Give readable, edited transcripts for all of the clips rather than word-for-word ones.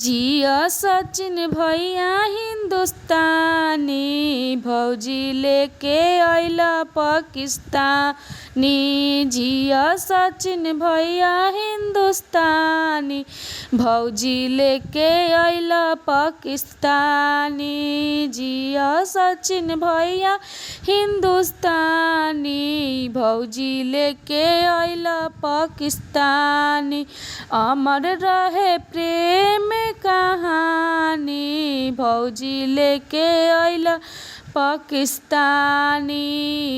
जिया सचिन भैया हिंदुस्तानी, भौजी लेके अइला पाकिस्तानी। जिया सचिन भैया हिंदुस्तानी, भौजी लेके अइला पाकिस्तानी। जिया सचिन भैया हिंदुस्तानी, भौजी लेके अइला पाकिस्तानी। अमर रहे प्रेम कहानी, भौजी लेके अइला पाकिस्तानी।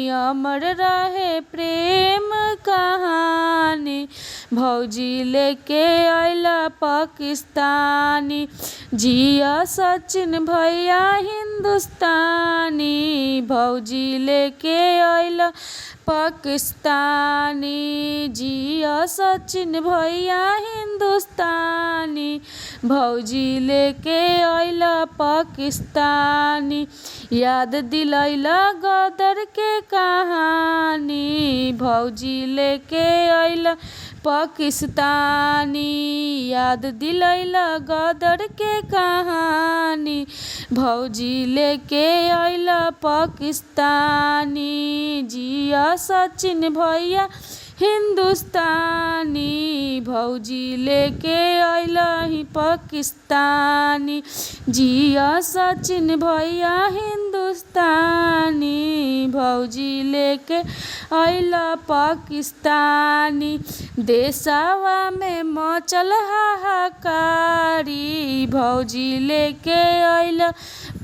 अमर रहे प्रेम कहानी, भौजी लेके अइला पाकिस्तानी। जिया सचिन भैया हिंदुस्तानी, भौजी लेके अइला पाकिस्तानी। जिया सचिन भैया हिंदुस्तानी, भौजी लेके अइला पाकिस्तानी। याद दिलैला गदर के कहानी, भौजी लेके अइला पाकिस्तानी। याद दिलैला गदर के कहानी, भौजी लेके अइला पाकिस्तानी। जिया सचिन भैया हिंदुस्तानी, भौजी लेके अइला ही पाकिस्तानी। जिया सचिन भैया हिंदुस्तानी, भौजी लेके अइला पाकिस्तानी। देशवा में मचल हाहाकारी, भौजी लेके अइला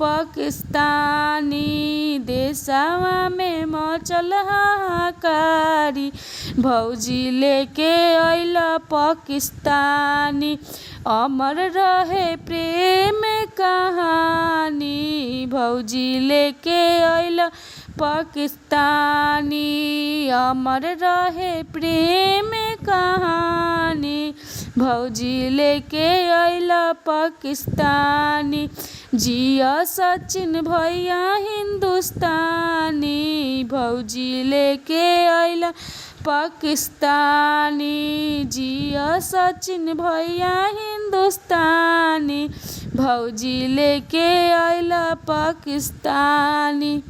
पाकिस्तानी। देशवा में मचल हाहाकारी, भौजी लेके अइला पाकिस्तानी। अमर रहे प्रेम कहानी, भौजी लेके अइला पाकिस्तानी। अमर रहे प्रेम कहानी, भौजी लेके अइला पाकिस्तानी। जिया सचिन भैया हिंदुस्तानी, भौजी लेके अइला पाकिस्तानी। जिया सचिन भैया हिंदुस्तानी, भौजी लेके अइला पाकिस्तानी।